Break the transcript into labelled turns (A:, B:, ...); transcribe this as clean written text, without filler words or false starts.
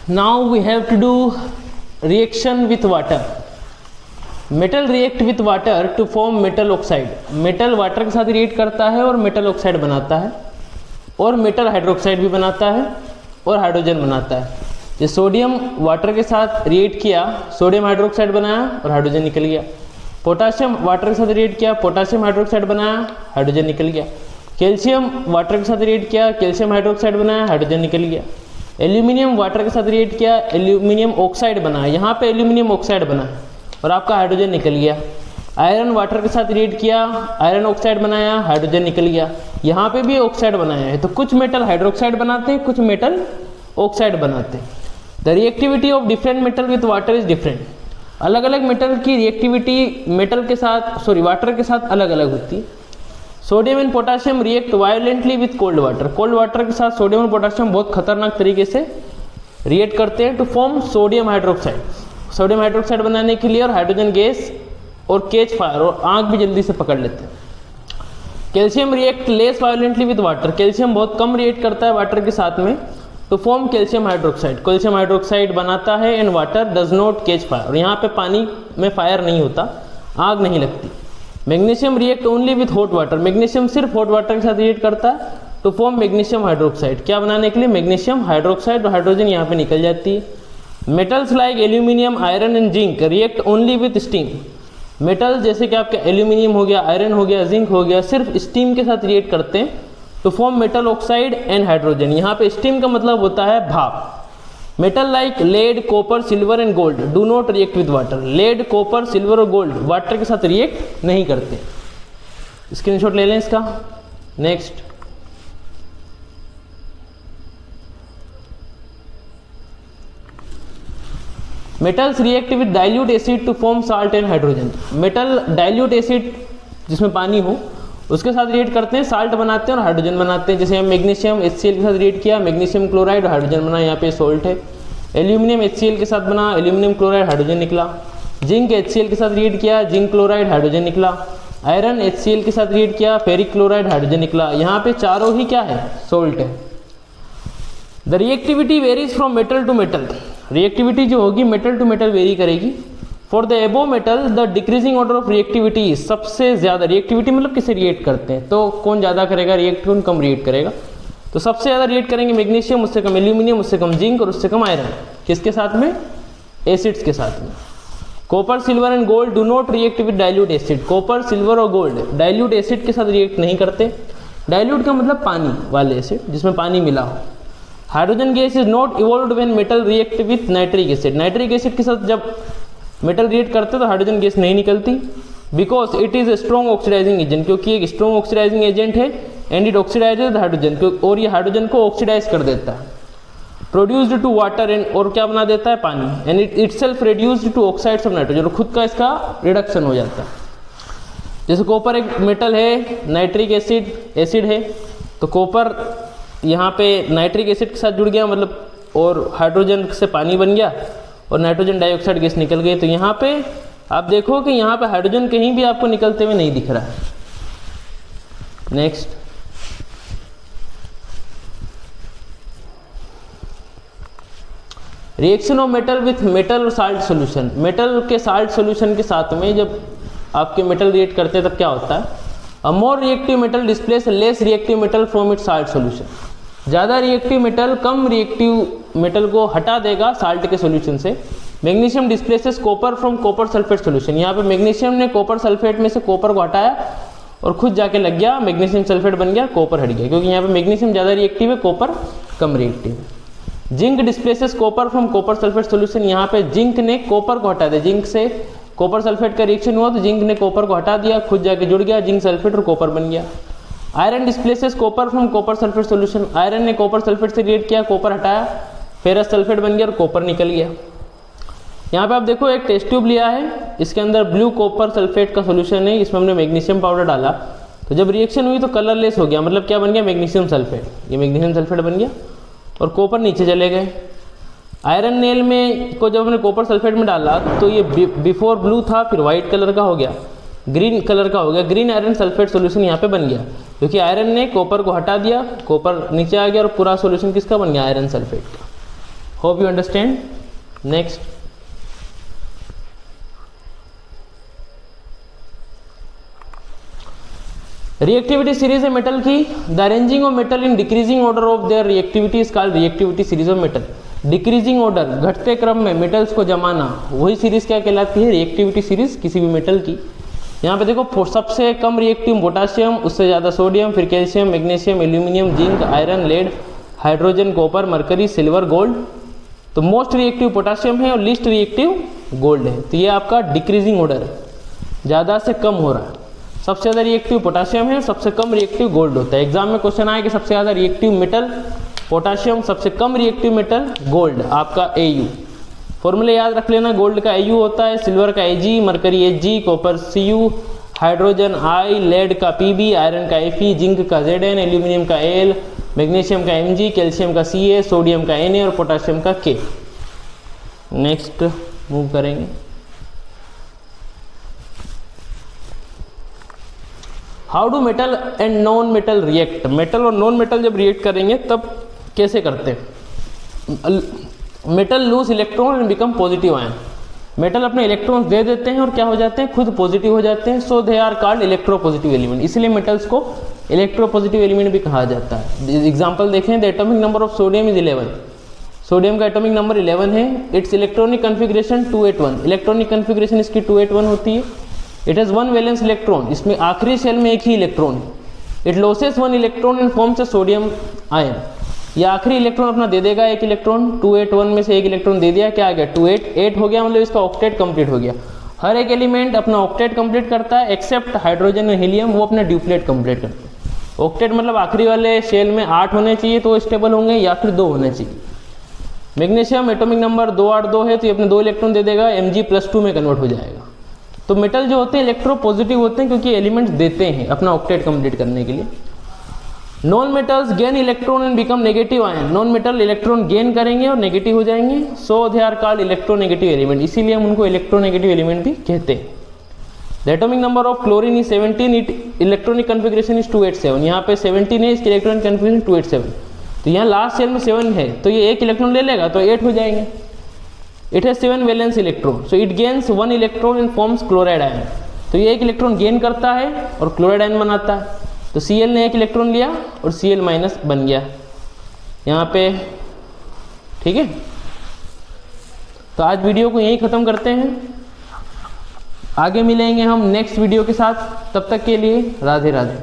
A: Now we have to do reaction with water. Metal react with water to form metal oxide. Metal water के साथ react करता है और metal oxide बनाता है, और मेटल हाइड्रोक्साइड भी बनाता है और हाइड्रोजन बनाता है. ये सोडियम वाटर के साथ रिएक्ट किया, सोडियम हाइड्रोक्साइड बनाया और हाइड्रोजन निकल गया. पोटाशियम वाटर के साथ रिएक्ट किया, पोटाशियम हाइड्रोक्साइड बनाया, हाइड्रोजन निकल गया. कैल्शियम वाटर के साथ रिएक्ट किया, कैल्शियम हाइड्रोक्साइड बनाया, हाइड्रोजन निकल गया. एल्यूमिनियम वाटर के साथ रिएक्ट किया, एल्यूमिनियम ऑक्साइड बना, यहाँ पे एल्यूमिनियम ऑक्साइड बना और आपका हाइड्रोजन निकल गया. आयरन वाटर के साथ रिएक्ट किया, आयरन ऑक्साइड बनाया, हाइड्रोजन निकल गया. यहाँ पे भी ऑक्साइड बनाया है. तो कुछ मेटल हाइड्रोक्साइड बनाते हैं, कुछ मेटल ऑक्साइड बनाते हैं. The reactivity of different metal with water is different. अलग अलग मेटल की रिएक्टिविटी मेटल के साथ वाटर के साथ अलग अलग होती है. Sodium and potassium react violently with cold water. Cold water के साथ सोडियम और पोटाशियम बहुत खतरनाक तरीके से रिएक्ट करते हैं to form sodium hydroxide. Sodium hydroxide बनाने के लिए और हाइड्रोजन गैस और केच फायर और आग भी जल्दी से पकड़ लेते हैं. Calcium react less violently with water. Calcium बहुत कम रिएक्ट करता है वाटर के साथ में to form calcium hydroxide. Calcium hydroxide बनाता है and water does not catch fire. और यहाँ पे पानी में फायर नहीं होता, आग नहीं लगती. Magnesium react only with hot water. Magnesium सिर्फ हॉट वाटर के साथ रिएक्ट करता है टू फॉर्म मैग्नीशियम हाइड्रोक्साइड. क्या बनाने के लिए? मैग्नीशियम हाइड्रोक्साइड और हाइड्रोजन यहाँ पे निकल जाती है. Metals like aluminium, iron and zinc react only with steam. Metal जैसे कि आपका एल्यूमिनियम हो गया, आयरन हो गया, जिंक हो गया, सिर्फ स्टीम के साथ रिएक्ट करते हैं to form metal oxide and hydrogen. यहाँ पे स्टीम का मतलब होता है भाप. Metal like lead, copper, silver and gold do not react with water. Lead, copper, silver और गोल्ड वाटर के साथ रिएक्ट नहीं करते. स्क्रीनशॉट ले लें इसका. Next, metals react with dilute acid to form salt and hydrogen. Metal dilute acid जिसमें पानी हो उसके साथ रिएक्ट करते हैं, साल्ट बनाते हैं और हाइड्रोजन बनाते हैं. जैसे हम मैग्नीशियम HCl के साथ रिएक्ट किया, मैग्नीशियम क्लोराइड और हाइड्रोजन बना, यहाँ पे सोल्ट है. एल्यूमिनियम HCl के साथ बना, एल्यूमिनियम क्लोराइड, हाइड्रोजन निकला. जिंक HCl के साथ रिएक्ट किया, जिंक क्लोराइड, हाइड्रोजन निकला. आयरन HCl के साथ रिएक्ट किया, फेरिक क्लोराइड, हाइड्रोजन निकला. यहाँ पे चारों ही क्या है? सोल्ट है. The reactivity varies from metal to metal. Reactivity जो होगी मेटल टू मेटल वेरी करेगी. For the above metal the decreasing order of reactivity. सबसे ज्यादा रिएक्टिविटी मतलब किसे रिएक्ट करते हैं, तो कौन ज्यादा करेगा रिएक्ट, कौन कम रिएक्ट करेगा. तो सबसे ज्यादा रिएक्ट करेंगे मैग्नीशियम, उससे कम एल्यूमिनियम, उससे कम जिंक और उससे कम आयरन. किसके साथ में? एसिड्स के साथ में. Copper, silver and gold do not react with dilute acid. Copper, silver और गोल्ड डाइल्यूट एसिड के साथ रिएक्ट नहीं करते. डाइल्यूट का मतलब पानी वाले एसिड जिसमें पानी मिला हो. Hydrogen gas is not evolved when metal react with nitric acid. Nitric acid के साथ जब मेटल रिएक्ट करते तो हाइड्रोजन गैस नहीं निकलती. Because it is a strong oxidising agent. क्योंकि एक स्ट्रॉन्ग ऑक्सीडाइजिंग एजेंट है एंड इट ऑक्सीडाइजेज हाइड्रोजन. और ये हाइड्रोजन को ऑक्सीडाइज कर देता है. प्रोड्यूस्ड टू वाटर एंड और क्या बना देता है? पानी. And it itself reduced to oxides of nitrogen. और खुद का इसका रिडक्शन हो जाता है. जैसे कॉपर एक मेटल है, नाइट्रिक एसिड है, तो कॉपर यहाँ पे नाइट्रिक एसिड के साथ जुड़ गया मतलब, और हाइड्रोजन से पानी बन गया और नाइट्रोजन डाइऑक्साइड गैस निकल गई. तो यहाँ पे आप देखो कि यहाँ पे हाइड्रोजन कहीं भी आपको निकलते हुए नहीं दिख रहा है. Next, reaction of metal with metal और साल्ट सोल्यूशन. मेटल के साल्ट सोल्यूशन के साथ में जब आपके मेटल रिएक्ट करते हैं तब क्या होता है? A more reactive metal displace less reactive metal from it salt solution. ज़्यादा रिएक्टिव मेटल कम रिएक्टिव मेटल को हटा देगा साल्ट के सोल्यूशन से. Magnesium displaces copper from copper sulphate solution. यहाँ पे मैग्नीशियम ने कॉपर सल्फेट में से कॉपर को हटाया और खुद जाके लग गया, मैग्नीशियम सल्फेट बन गया, कॉपर हट गया. क्योंकि यहाँ पे मैग्नीशियम ज़्यादा रिएक्टिव है, कॉपर कम रिएक्टिव है. Zinc displaces copper from copper sulphate solution. यहाँ पे जिंक ने कॉपर को हटा दिया. जिंक से कॉपर सल्फेट का रिएक्शन हुआ तो जिंक ने कॉपर को हटा दिया, खुद जाके जुड़ गया, जिंक सल्फेट और कॉपर बन गया. Iron displaces copper from copper sulphate solution. Iron ने कॉपर सल्फेट से रिएक्ट किया, कॉपर हटाया, फेरस सल्फेट बन गया और कॉपर निकल गया. यहाँ पे आप देखो एक टेस्ट ट्यूब लिया है, इसके अंदर ब्लू कॉपर सल्फेट का सोल्यूशन है, इसमें हमने मैग्नीशियम पाउडर डाला, तो जब रिएक्शन हुई तो कलरलेस हो गया, मतलब क्या बन गया? Magnesium sulphate. ये मैग्नीशियम सल्फेट बन गया और कॉपर नीचे चले गए. आयरन नेल में को जब हमने कॉपर सल्फेट में डाला तो ये बिफोर ब्लू था, फिर व्हाइट कलर का हो गया, ग्रीन कलर का हो गया. ग्रीन आयरन सल्फेट सोल्यूशन यहाँ पे बन गया क्योंकि आयरन ने कॉपर को हटा दिया, कॉपर नीचे आ गया और पूरा सोल्यूशन किसका बन गया? आयरन सल्फेट का. Hope you understand. Next, reactivity series है मेटल की। The arranging of metal in decreasing order of their reactivity is called reactivity series of metal. Decreasing order, घटते क्रम में मेटल्स को जमाना, वही सीरीज क्या कहलाती है? रिएक्टिविटी सीरीज किसी भी मेटल की। यहाँ पे देखो सबसे कम रिएक्टिव पोटासियम, उससे ज़्यादा सोडियम, फिर calcium, magnesium, aluminium, zinc, iron, lead, hydrogen, copper, mercury, silver, gold. तो मोस्ट रिएक्टिव पोटासियम है और लीस्ट रिएक्टिव गोल्ड है। तो ये आपका डिक्रीजिंग ऑर्डर है, ज़्यादा से कम हो रहा है। सबसे ज़्यादा रिएक्टिव पोटासियम है, सबसे कम रिएक्टिव गोल्ड होता है। एग्जाम में क्वेश्चन आया कि सबसे ज़्यादा रिएक्टिव मेटल पोटासियम, सबसे कम रिएक्टिव मेटल गोल्ड, आपका Au। फॉर्मूले याद रख लेना, गोल्ड का Au होता है, सिल्वर का Ag, mercury Hg, copper Cu, hydrogen I, lead का Pb, आयरन का Fe, जिंक का Zn, एल्यूमिनियम का Al, मैग्नीशियम का Mg, कैल्शियम का Ca, सोडियम का Na और पोटासियम का K। नेक्स्ट मूव करेंगे। How do metal and non metal react. Metal और नॉन मेटल जब रिएक्ट करेंगे तब कैसे करते हैं? Metal lose electron and become positive ion. Metal अपने इलेक्ट्रॉन्स दे देते हैं और क्या हो जाते हैं? खुद पॉजिटिव हो जाते हैं। So they are called electropositive element. इसलिए मेटल्स को इलेक्ट्रोपॉजिटिव एलिमेंट भी कहा जाता है। एग्जाम्पल देखें, the atomic number of sodium is 11। Sodium का एटॉमिक नंबर 11 है। Its electronic configuration 281। Electronic configuration इसकी 281 होती है। It has 1 valence electron. इसमें आखिरी शेल में एक ही इलेक्ट्रॉन है। It loses 1 electron in forms of sodium ion. ये आखिरी इलेक्ट्रॉन अपना दे देगा एक इलेक्ट्रॉन। 281 में से एक इलेक्ट्रॉन दे दिया, क्या आ गया? 28 हो गया, मतलब इसका ऑक्टेट कंप्लीट हो गया। हर एक एलिमेंट अपना ऑक्टेट कंप्लीट करता है एक्सेप्ट हाइड्रोजन और हीलियम, वो अपना ड्यूप्लेट कंप्लीट करते हैं। ऑक्टेट मतलब आखिरी वाले शेल में 8 होने चाहिए तो स्टेबल होंगे, या फिर 2 होने चाहिए। मैग्नीशियम एटॉमिक नंबर 282 है, तो ये अपने 2 इलेक्ट्रॉन दे देगा, Mg+2 में कन्वर्ट हो जाएगा। तो मेटल जो होते हैं इलेक्ट्रो पॉजिटिव होते हैं क्योंकि एलिमेंट्स देते हैं अपना ऑक्टेट कंप्लीट करने के लिए। Non metals gain electron and become negative ion. Non metal electron gain करेंगे और नेगेटिव हो जाएंगे। So they are called electronegative element. इसीलिए हम उनको इलेक्ट्रोनेगेटिव एलिमेंट भी कहते हैं। The atomic number of chlorine is 17। It electronic configuration is 287। यहाँ पे 17 है, इसकी इलेक्ट्रॉनिक कन्फिग्रेशन 287। तो यहाँ लास्ट शेल में 7 है, तो ये एक इलेक्ट्रॉन ले लेगा तो 8 हो जाएंगे। It has 7 valence electron, so it gains 1 electron in forms chloride ion. तो ये एक इलेक्ट्रॉन गेन करता है और क्लोराइड आयन बनाता है। तो Cl ने एक इलेक्ट्रॉन लिया और Cl- बन गया यहाँ पे। ठीक है, तो आज वीडियो को यहीं ख़त्म करते हैं। आगे मिलेंगे हम नेक्स्ट वीडियो के साथ, तब तक के लिए राधे राधे।